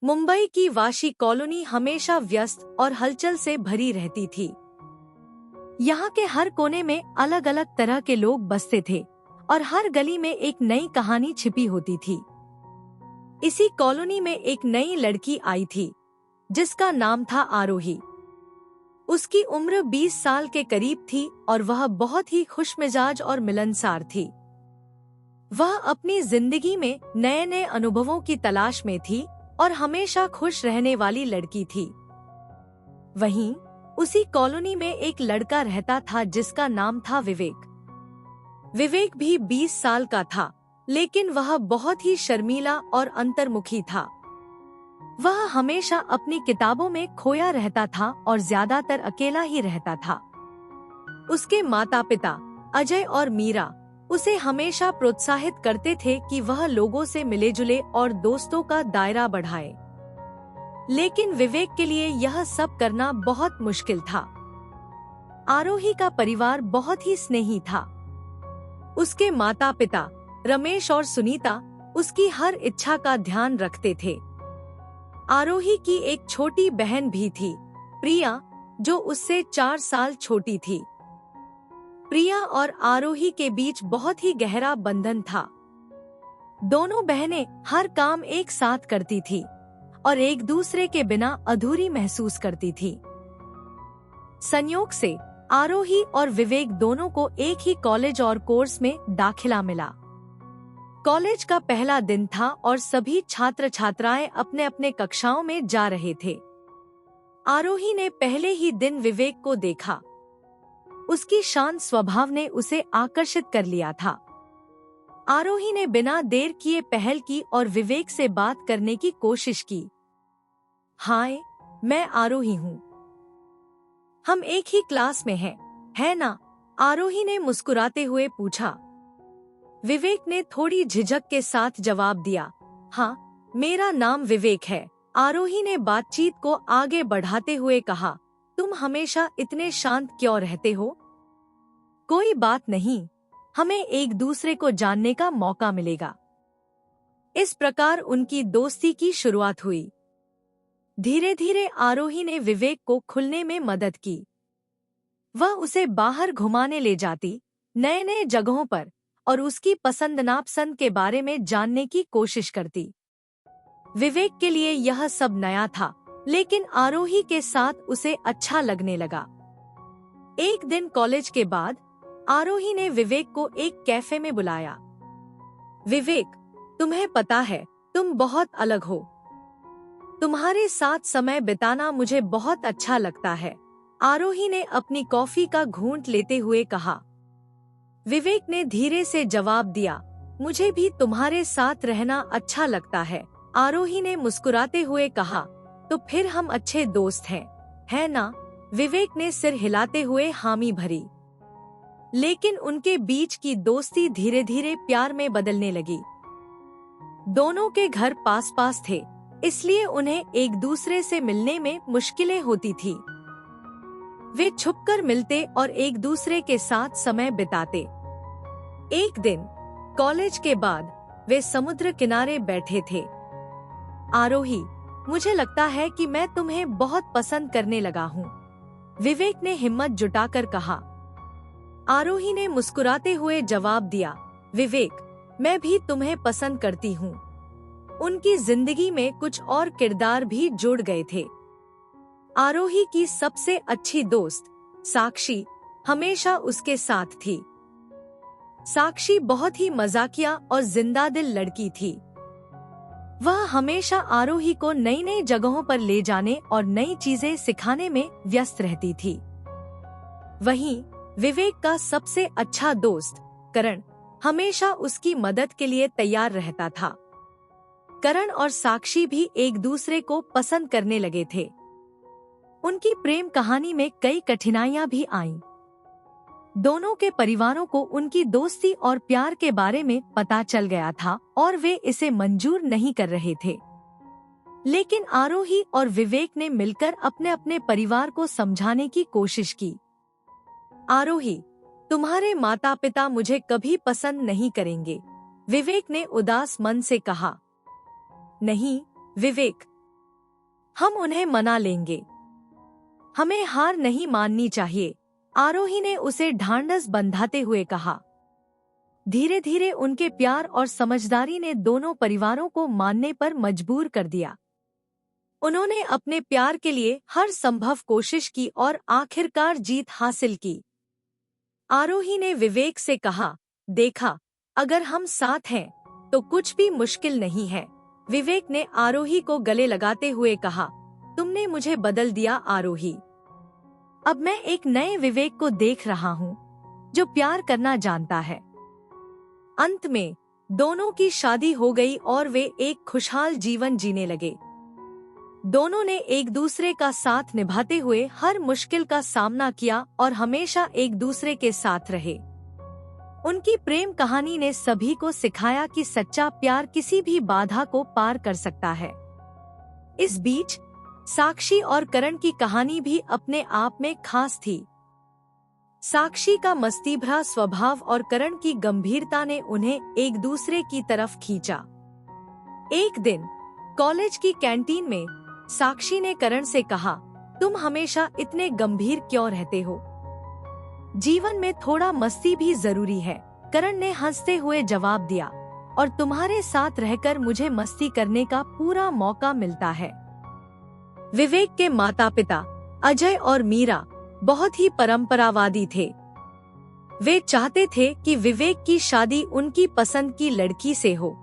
मुंबई की वाशी कॉलोनी हमेशा व्यस्त और हलचल से भरी रहती थी। यहाँ के हर कोने में अलग अलग तरह के लोग बसते थे और हर गली में एक नई कहानी छिपी होती थी। इसी कॉलोनी में एक नई लड़की आई थी जिसका नाम था आरोही। उसकी उम्र 20 साल के करीब थी और वह बहुत ही खुशमिजाज और मिलनसार थी। वह अपनी जिंदगी में नए नए अनुभवों की तलाश में थी और हमेशा खुश रहने वाली लड़की थी। वहीं उसी कॉलोनी में एक लड़का रहता था जिसका नाम था विवेक। विवेक भी 20 साल का था, लेकिन वह बहुत ही शर्मीला और अंतर्मुखी था। वह हमेशा अपनी किताबों में खोया रहता था और ज्यादातर अकेला ही रहता था। उसके माता पिता अजय और मीरा उसे हमेशा प्रोत्साहित करते थे कि वह लोगों से मिले जुले और दोस्तों का दायरा बढ़ाए, लेकिन विवेक के लिए यह सब करना बहुत मुश्किल था। आरोही का परिवार बहुत ही स्नेही था। उसके माता पिता रमेश और सुनीता उसकी हर इच्छा का ध्यान रखते थे। आरोही की एक छोटी बहन भी थी, प्रिया, जो उससे 4 साल छोटी थी। प्रिया और आरोही के बीच बहुत ही गहरा बंधन था। दोनों बहनें हर काम एक साथ करती थी और एक दूसरे के बिना अधूरी महसूस करती थी। संयोग से आरोही और विवेक दोनों को एक ही कॉलेज और कोर्स में दाखिला मिला। कॉलेज का पहला दिन था और सभी छात्र छात्राएं अपने अपने कक्षाओं में जा रहे थे। आरोही ने पहले ही दिन विवेक को देखा। उसकी शांत स्वभाव ने उसे आकर्षित कर लिया था। आरोही ने बिना देर किए पहल की और विवेक से बात करने की कोशिश की। हाय, मैं आरोही हूँ। हम एक ही क्लास में हैं, है ना? आरोही ने मुस्कुराते हुए पूछा। विवेक ने थोड़ी झिझक के साथ जवाब दिया, हाँ, मेरा नाम विवेक है। आरोही ने बातचीत को आगे बढ़ाते हुए कहा, तुम हमेशा इतने शांत क्यों रहते हो? कोई बात नहीं, हमें एक दूसरे को जानने का मौका मिलेगा। इस प्रकार उनकी दोस्ती की शुरुआत हुई। धीरे धीरे आरोही ने विवेक को खुलने में मदद की। वह उसे बाहर घुमाने ले जाती, नए नए जगहों पर, और उसकी पसंद नापसंद के बारे में जानने की कोशिश करती। विवेक के लिए यह सब नया था, लेकिन आरोही के साथ उसे अच्छा लगने लगा। एक दिन कॉलेज के बाद आरोही ने विवेक को एक कैफे में बुलाया। विवेक, तुम्हें पता है, तुम बहुत अलग हो। तुम्हारे साथ समय बिताना मुझे बहुत अच्छा लगता है। आरोही ने अपनी कॉफी का घूंट लेते हुए कहा। विवेक ने धीरे से जवाब दिया, मुझे भी तुम्हारे साथ रहना अच्छा लगता है। आरोही ने मुस्कुराते हुए कहा, तो फिर हम अच्छे दोस्त हैं, है ना? विवेक ने सिर हिलाते हुए हामी भरी। लेकिन उनके बीच की दोस्ती धीरे धीरे प्यार में बदलने लगी। दोनों के घर पास पास थे, इसलिए उन्हें एक दूसरे से मिलने में मुश्किलें होती थी। वे छुपकर मिलते और एक दूसरे के साथ समय बिताते। एक दिन कॉलेज के बाद वे समुद्र किनारे बैठे थे। आरोही, मुझे लगता है कि मैं तुम्हें बहुत पसंद करने लगा हूँ, विवेक ने हिम्मत जुटाकर कहा। आरोही ने मुस्कुराते हुए जवाब दिया, विवेक, मैं भी तुम्हें पसंद करती हूँ। उनकी जिंदगी में कुछ और किरदार भी जुड़ गए थे। आरोही की सबसे अच्छी दोस्त साक्षी हमेशा उसके साथ थी। साक्षी बहुत ही मजाकिया और जिंदादिल लड़की थी। वह हमेशा आरोही को नई नई जगहों पर ले जाने और नई चीजें सिखाने में व्यस्त रहती थी। वहीं विवेक का सबसे अच्छा दोस्त करण हमेशा उसकी मदद के लिए तैयार रहता था। करण और साक्षी भी एक दूसरे को पसंद करने लगे थे। उनकी प्रेम कहानी में कई कठिनाइयां भी आईं। दोनों के परिवारों को उनकी दोस्ती और प्यार के बारे में पता चल गया था और वे इसे मंजूर नहीं कर रहे थे। लेकिन आरोही और विवेक ने मिलकर अपने अपने परिवार को समझाने की कोशिश की। आरोही, तुम्हारे माता पिता मुझे कभी पसंद नहीं करेंगे, विवेक ने उदास मन से कहा। नहीं विवेक, हम उन्हें मना लेंगे। हमें हार नहीं माननी चाहिए, आरोही ने उसे ढांढस बंधाते हुए कहा। धीरे धीरे उनके प्यार और समझदारी ने दोनों परिवारों को मानने पर मजबूर कर दिया। उन्होंने अपने प्यार के लिए हर संभव कोशिश की और आखिरकार जीत हासिल की। आरोही ने विवेक से कहा, देखा, अगर हम साथ हैं तो कुछ भी मुश्किल नहीं है। विवेक ने आरोही को गले लगाते हुए कहा, तुमने मुझे बदल दिया आरोही। अब मैं एक नए विवेक को देख रहा हूँ, जो प्यार करना जानता है। अंत में दोनों की शादी हो गई और वे एक खुशहाल जीवन जीने लगे। दोनों ने एक दूसरे का साथ निभाते हुए हर मुश्किल का सामना किया और हमेशा एक दूसरे के साथ रहे। उनकी प्रेम कहानी ने सभी को सिखाया कि सच्चा प्यार किसी भी बाधा को पार कर सकता है। इस बीच साक्षी और करण की कहानी भी अपने आप में खास थी। साक्षी का मस्तीभरा स्वभाव और करण की गंभीरता ने उन्हें एक दूसरे की तरफ खींचा। एक दिन कॉलेज की कैंटीन में साक्षी ने करण से कहा, तुम हमेशा इतने गंभीर क्यों रहते हो? जीवन में थोड़ा मस्ती भी जरूरी है। करण ने हंसते हुए जवाब दिया, और तुम्हारे साथ रहकर मुझे मस्ती करने का पूरा मौका मिलता है। विवेक के माता पिता अजय और मीरा बहुत ही परंपरावादी थे। वे चाहते थे कि विवेक की शादी उनकी पसंद की लड़की से हो।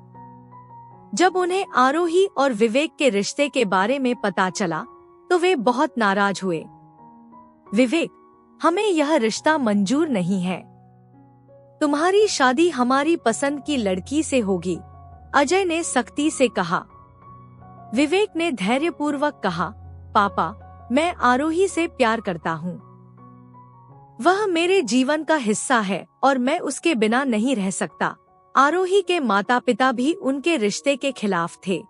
जब उन्हें आरोही और विवेक के रिश्ते के बारे में पता चला तो वे बहुत नाराज हुए। विवेक, हमें यह रिश्ता मंजूर नहीं है। तुम्हारी शादी हमारी पसंद की लड़की से होगी, अजय ने सख्ती से कहा। विवेक ने धैर्यपूर्वक कहा, पापा, मैं आरोही से प्यार करता हूँ। वह मेरे जीवन का हिस्सा है और मैं उसके बिना नहीं रह सकता। आरोही के माता पिता भी उनके रिश्ते के खिलाफ थे।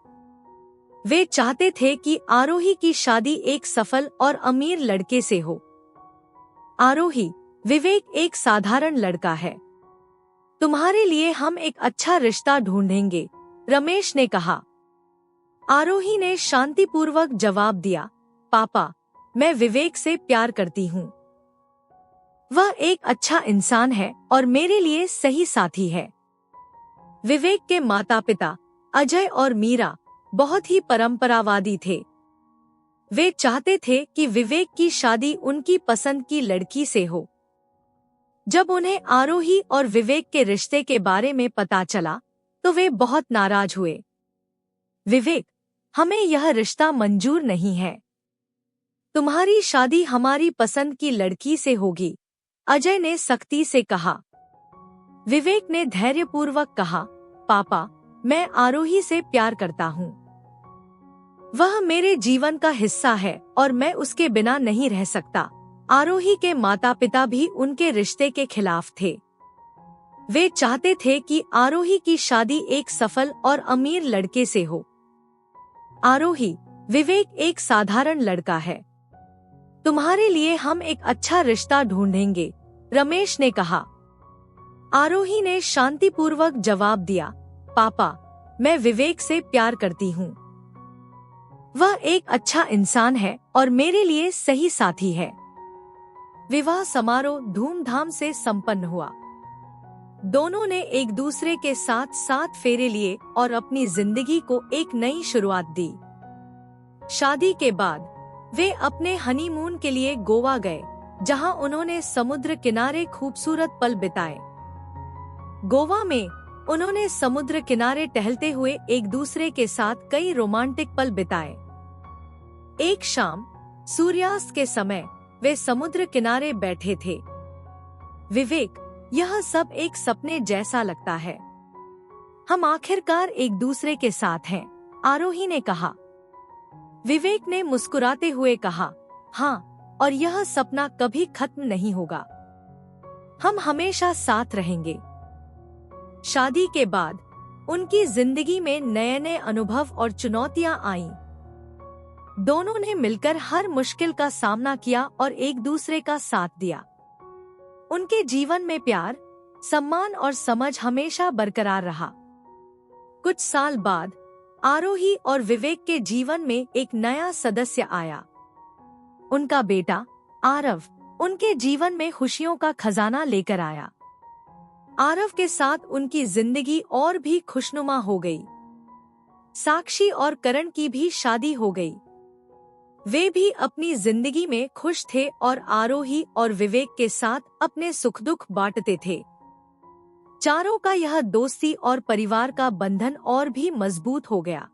वे चाहते थे कि आरोही की शादी एक सफल और अमीर लड़के से हो। आरोही, विवेक एक साधारण लड़का है। तुम्हारे लिए हम एक अच्छा रिश्ता ढूंढेंगे, रमेश ने कहा। आरोही ने शांतिपूर्वक जवाब दिया, पापा, मैं विवेक से प्यार करती हूँ। वह एक अच्छा इंसान है और मेरे लिए सही साथी है। विवेक के माता पिता अजय और मीरा बहुत ही परंपरावादी थे। वे चाहते थे कि विवेक की शादी उनकी पसंद की लड़की से हो। जब उन्हें आरोही और विवेक के रिश्ते के बारे में पता चला तो वे बहुत नाराज हुए। विवेक, हमें यह रिश्ता मंजूर नहीं है। तुम्हारी शादी हमारी पसंद की लड़की से होगी, अजय ने सख्ती से कहा। विवेक ने धैर्यपूर्वक कहा, पापा, मैं आरोही से प्यार करता हूँ। वह मेरे जीवन का हिस्सा है और मैं उसके बिना नहीं रह सकता। आरोही के माता पिता भी उनके रिश्ते के खिलाफ थे। वे चाहते थे कि आरोही की शादी एक सफल और अमीर लड़के से हो। आरोही, विवेक एक साधारण लड़का है। तुम्हारे लिए हम एक अच्छा रिश्ता ढूंढेंगे, रमेश ने कहा। आरोही ने शांतिपूर्वक जवाब दिया, पापा, मैं विवेक से प्यार करती हूँ। वह एक अच्छा इंसान है और मेरे लिए सही साथी है। विवाह समारोह धूमधाम से संपन्न हुआ। दोनों ने एक दूसरे के साथ 7 फेरे लिए और अपनी जिंदगी को एक नई शुरुआत दी। शादी के बाद वे अपने हनीमून के लिए गोवा गए, जहां उन्होंने समुद्र किनारे खूबसूरत पल बिताए। गोवा में उन्होंने समुद्र किनारे टहलते हुए एक दूसरे के साथ कई रोमांटिक पल बिताए। एक शाम सूर्यास्त के समय वे समुद्र किनारे बैठे थे। विवेक, यह सब एक सपने जैसा लगता है। हम आखिरकार एक दूसरे के साथ हैं, आरोही ने कहा। विवेक ने मुस्कुराते हुए कहा, हाँ, और यह सपना कभी खत्म नहीं होगा। हम हमेशा साथ रहेंगे। शादी के बाद उनकी जिंदगी में नए नए अनुभव और चुनौतियां आईं। दोनों ने मिलकर हर मुश्किल का सामना किया और एक दूसरे का साथ दिया। उनके जीवन में प्यार, सम्मान और समझ हमेशा बरकरार रहा। कुछ साल बाद आरोही और विवेक के जीवन में एक नया सदस्य आया। उनका बेटा आरव उनके जीवन में खुशियों का खजाना लेकर आया। आरव के साथ उनकी जिंदगी और भी खुशनुमा हो गई। साक्षी और करण की भी शादी हो गई। वे भी अपनी जिंदगी में खुश थे और आरोही और विवेक के साथ अपने सुख दुख बांटते थे। चारों का यह दोस्ती और परिवार का बंधन और भी मजबूत हो गया।